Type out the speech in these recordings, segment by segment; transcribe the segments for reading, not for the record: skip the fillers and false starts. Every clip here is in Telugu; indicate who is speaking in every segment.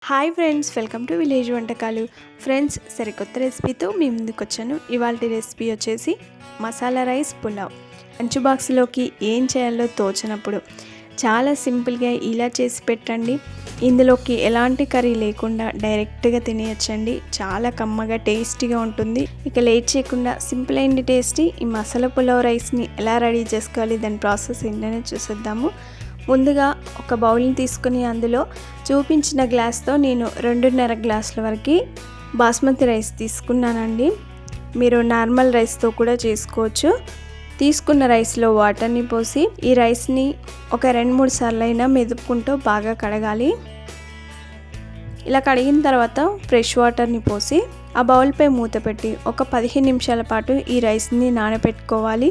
Speaker 1: Hi friends, welcome to village వంటకాలు. ఫ్రెండ్స్, సరికొత్త రెసిపీతో మీ ముందుకు వచ్చాను. ఇవాళ రెసిపీ వచ్చేసి మసాలా రైస్ పులావ్. లంచ్ బాక్స్లోకి ఏం చేయాలో తోచనప్పుడు చాలా సింపుల్గా ఇలా చేసి పెట్టండి. ఇందులోకి ఎలాంటి కర్రీ లేకుండా డైరెక్ట్గా తినేయచ్చండి. చాలా కమ్మగా టేస్టీగా ఉంటుంది. ఇక లేట్ చేయకుండా సింపుల్ అండ్ టేస్టీ ఈ మసాలా పులావ్ రైస్ని ఎలా రెడీ చేసుకోవాలి, దాని ప్రాసెస్ ఏంటనే చూసేద్దాము. ముందుగా ఒక బౌల్ని తీసుకుని అందులో చూపించిన గ్లాస్తో నేను 2.5 గ్లాసుల వరకు బాస్మతి రైస్ తీసుకున్నానండి. మీరు నార్మల్ రైస్తో కూడా చేసుకోవచ్చు. తీసుకున్న రైస్లో వాటర్ని పోసి ఈ రైస్ని ఒక 2-3 సార్లు అయినా మెదుపుకుంటూ బాగా కడగాలి. ఇలా కడిగిన తర్వాత ఫ్రెష్ వాటర్ని పోసి ఆ బౌల్పై మూత పెట్టి ఒక 15 నిమిషాల పాటు ఈ రైస్ని నానబెట్టుకోవాలి.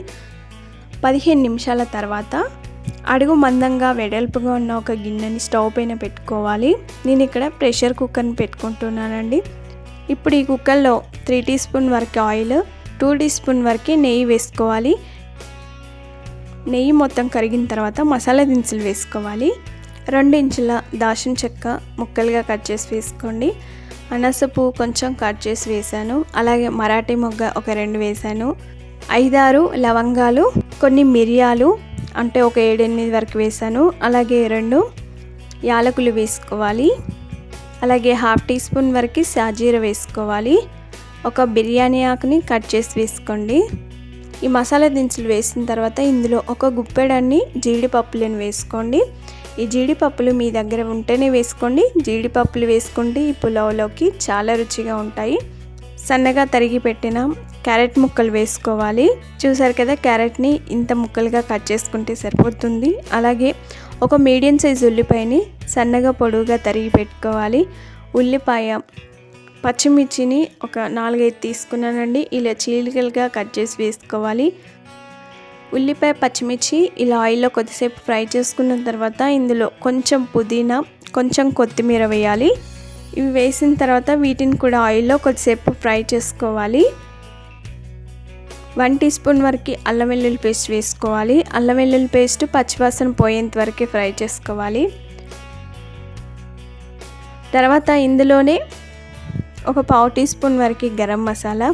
Speaker 1: 15 నిమిషాల తర్వాత అడుగు మందంగా వెడల్పుగా ఉన్న ఒక గిన్నెని స్టవ్ పైన పెట్టుకోవాలి. నేను ఇక్కడ ప్రెషర్ కుక్కర్ని పెట్టుకుంటున్నానండి. ఇప్పుడు ఈ కుక్కర్లో 3 టీ స్పూన్ వరకు ఆయిల్, 2 టీ స్పూన్ వరకు నెయ్యి వేసుకోవాలి. నెయ్యి మొత్తం కరిగిన తర్వాత మసాలా దినుసులు వేసుకోవాలి. 2 ఇంచుల దాల్చిన చెక్క ముక్కలుగా కట్ చేసి వేసుకోండి. అనాస పువ్వు కొంచెం కట్ చేసి వేసాను. అలాగే మరాఠీ మొగ్గ ఒక 2 వేసాను. 5-6 లవంగాలు, కొన్ని మిరియాలు అంటే ఒక 7-8 వరకు వేసాను. అలాగే 2 యాలకులు వేసుకోవాలి. అలాగే 1/2 టీ స్పూన్ వరకు సాజీర వేసుకోవాలి. ఒక బిర్యానీ ఆకుని కట్ చేసి వేసుకోండి. ఈ మసాలా దినుసులు వేసిన తర్వాత ఇందులో ఒక గుప్పెడన్ని జీడిపప్పులను వేసుకోండి. ఈ జీడిపప్పులు మీ దగ్గర ఉంటేనే వేసుకోండి. జీడిపప్పులు వేసుకుంటే ఈ పులావ్లోకి చాలా రుచిగా ఉంటాయి. సన్నగా తరిగి పెట్టిన క్యారెట్ ముక్కలు వేసుకోవాలి. చూసారు కదా, క్యారెట్ని ఇంత ముక్కలుగా కట్ చేసుకుంటే సరిపోతుంది. అలాగే ఒక మీడియం సైజు ఉల్లిపాయని సన్నగా పొడవుగా తరిగి పెట్టుకోవాలి. ఉల్లిపాయ, పచ్చిమిర్చిని ఒక 4-5 తీసుకున్నానండి. ఇలా చీలికలుగా కట్ చేసి వేసుకోవాలి. ఉల్లిపాయ, పచ్చిమిర్చి ఇలా ఆయిల్లో కొద్దిసేపు ఫ్రై చేసుకున్న తర్వాత ఇందులో కొంచెం పుదీనా, కొంచెం కొత్తిమీర వేయాలి. ఇవి వేసిన తర్వాత వీటిని కూడా ఆయిల్లో కొద్దిసేపు ఫ్రై చేసుకోవాలి. 1 టీ స్పూన్ వరకు అల్లం వెల్లుల్లి పేస్ట్ వేసుకోవాలి. అల్లం వెల్లుల్లి పేస్ట్ పచ్చివాసన పోయేంత వరకు ఫ్రై చేసుకోవాలి. తర్వాత ఇందులోనే ఒక 1/2 టీ స్పూన్ వరకు గరం మసాలా,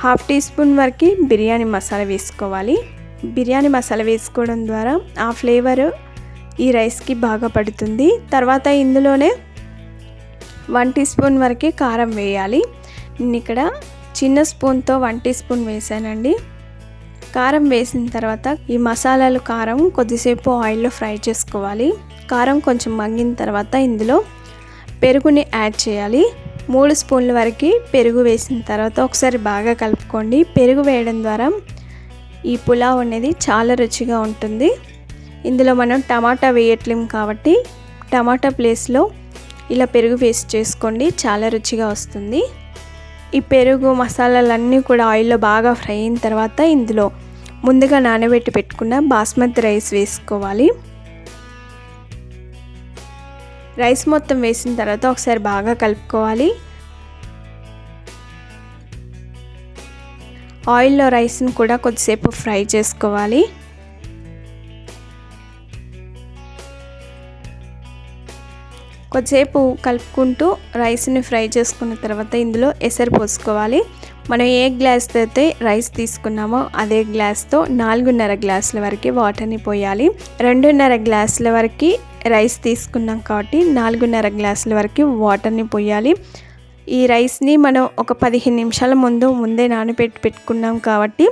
Speaker 1: 1/2 టీ స్పూన్ వరకు బిర్యానీ మసాలా వేసుకోవాలి. బిర్యానీ మసాలా వేసుకోవడం ద్వారా ఆ ఫ్లేవర్ ఈ రైస్కి బాగా పడుతుంది. తర్వాత ఇందులోనే 1 టీ స్పూన్ వరకు కారం వేయాలి. నేను ఇక్కడ చిన్న స్పూన్తో 1 టీ స్పూన్ వేసానండి. కారం వేసిన తర్వాత ఈ మసాలాలు, కారం కొద్దిసేపు ఆయిల్లో ఫ్రై చేసుకోవాలి. కారం కొంచెం మగ్గిన తర్వాత ఇందులో పెరుగుని యాడ్ చేయాలి. 3 స్పూన్ల వరకు పెరుగు వేసిన తర్వాత ఒకసారి బాగా కలుపుకోండి. పెరుగు వేయడం ద్వారా ఈ పులావ్ అనేది చాలా రుచిగా ఉంటుంది. ఇందులో మనం టమాటా వేయట్లేం కాబట్టి టమాటా ప్లేస్లో ఇలా పెరుగు వేస్ట్ చేసుకోండి, చాలా రుచిగా వస్తుంది. ఈ పెరుగు మసాలాలన్నీ కూడా ఆయిల్లో బాగా ఫ్రై అయిన తర్వాత ఇందులో ముందుగా నానబెట్టి పెట్టుకున్న బాస్మతి రైస్ వేసుకోవాలి. రైస్ మొత్తం వేసిన తర్వాత ఒకసారి బాగా కలుపుకోవాలి. ఆయిల్లో రైస్ని కూడా కొద్దిసేపు ఫ్రై చేసుకోవాలి. కొద్దిసేపు కలుపుకుంటూ రైస్ని ఫ్రై చేసుకున్న తర్వాత ఇందులో ఎసరు పోసుకోవాలి. మనం ఏ గ్లాస్తో అయితే రైస్ తీసుకున్నామో అదే గ్లాస్తో 4.5 గ్లాసుల వరకు వాటర్ని పోయాలి. 2.5 గ్లాసుల వరకు రైస్ తీసుకున్నాం కాబట్టి 4.5 గ్లాసుల వరకు వాటర్ని పోయాలి. ఈ రైస్ని మనం ఒక 15 నిమిషాల ముందే నానబెట్టి పెట్టుకున్నాం కాబట్టి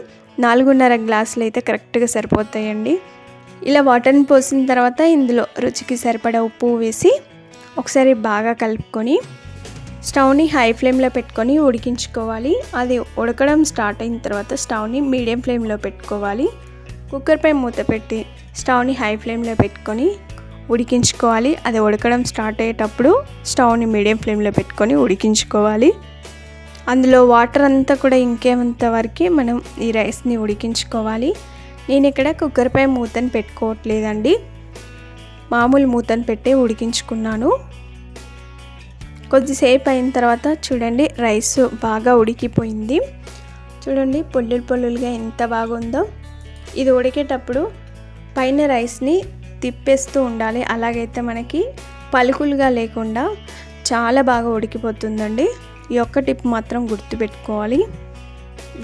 Speaker 1: 4.5 గ్లాసులు అయితే కరెక్ట్గా సరిపోతాయండి. ఇలా వాటర్ని పోసిన తర్వాత ఇందులో రుచికి సరిపడా ఉప్పు వేసి ఒకసారి బాగా కలుపుకొని స్టవ్ని హై ఫ్లేమ్లో పెట్టుకొని ఉడికించుకోవాలి. అది ఉడకడం స్టార్ట్ అయిన తర్వాత స్టవ్ని మీడియం ఫ్లేమ్లో పెట్టుకోవాలి. కుక్కర్పై మూత పెట్టి స్టవ్ని హై ఫ్లేమ్లో పెట్టుకొని ఉడికించుకోవాలి. అది ఉడకడం స్టార్ట్ అయ్యేటప్పుడు స్టవ్ని మీడియం ఫ్లేమ్లో పెట్టుకొని ఉడికించుకోవాలి. అందులో వాటర్ అంతా కూడా ఇంకేంత వరకు మనం ఈ రైస్ని ఉడికించుకోవాలి. నేను ఇక్కడ కుక్కర్పై మూతను పెట్టుకోవట్లేదండి, మామూలు మూతను పెట్టి ఉడికించుకున్నాను. కొద్దిసేపు అయిన తర్వాత చూడండి, రైస్ బాగా ఉడికిపోయింది. చూడండి పొల్లులుగా ఎంత బాగుందో. ఇది ఉడికేటప్పుడు పైన రైస్ని తిప్పేస్తూ ఉండాలి. అలాగైతే మనకి పలుకులుగా లేకుండా చాలా బాగా ఉడికిపోతుందండి. ఈ ఒక్క టిప్ మాత్రం గుర్తుపెట్టుకోవాలి.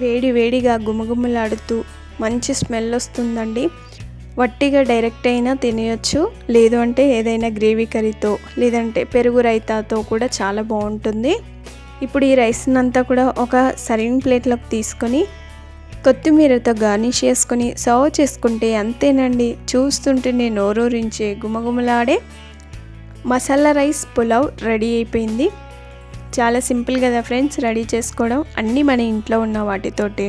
Speaker 1: వేడి వేడిగా గుమగుమలాడుతూ మంచి స్మెల్ వస్తుందండి. వట్టిగా డైరెక్ట్ అయినా తినేయచ్చు, లేదు అంటే ఏదైనా గ్రేవీ కర్రీతో లేదంటే పెరుగు రైతాతో కూడా చాలా బాగుంటుంది. ఇప్పుడు ఈ రైస్ని అంతా కూడా ఒక సర్వింగ్ ప్లేట్లోకి తీసుకొని కొత్తిమీరతో గార్నిష్ చేసుకొని సర్వ్ చేసుకుంటే అంతేనండి. చూస్తుంటేనే నోరూరించే గుమగుమలాడే మసాలా రైస్ పులావ్ రెడీ అయిపోయింది. చాలా సింపుల్ కదా ఫ్రెండ్స్ రెడీ చేసుకోవడం. అన్నీ మన ఇంట్లో ఉన్న వాటితోటి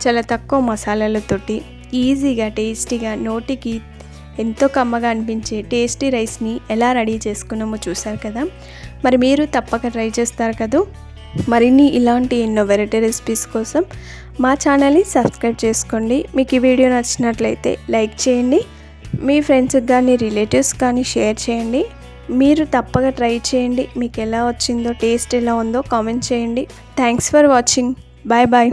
Speaker 1: చాలా తక్కువ మసాలాలతోటి ఈజీగా టేస్టీగా నోటికి ఎంతో కమ్మగా అనిపించే టేస్టీ రైస్ని ఎలా రెడీ చేసుకున్నామో చూసారు కదా. మరి మీరు తప్పక ట్రై చేస్తారు కదా. మరిన్ని ఇలాంటి ఎన్నో వెరైటీ రెసిపీస్ కోసం మా ఛానల్ని సబ్స్క్రైబ్ చేసుకోండి. మీకు ఈ వీడియో నచ్చినట్లయితే లైక్ చేయండి, మీ ఫ్రెండ్స్కి కానీ రిలేటివ్స్ కానీ షేర్ చేయండి. మీరు తప్పక ట్రై చేయండి. మీకు ఎలా వచ్చిందో, టేస్ట్ ఎలా ఉందో కామెంట్ చేయండి. Thanks for watching. Bye bye.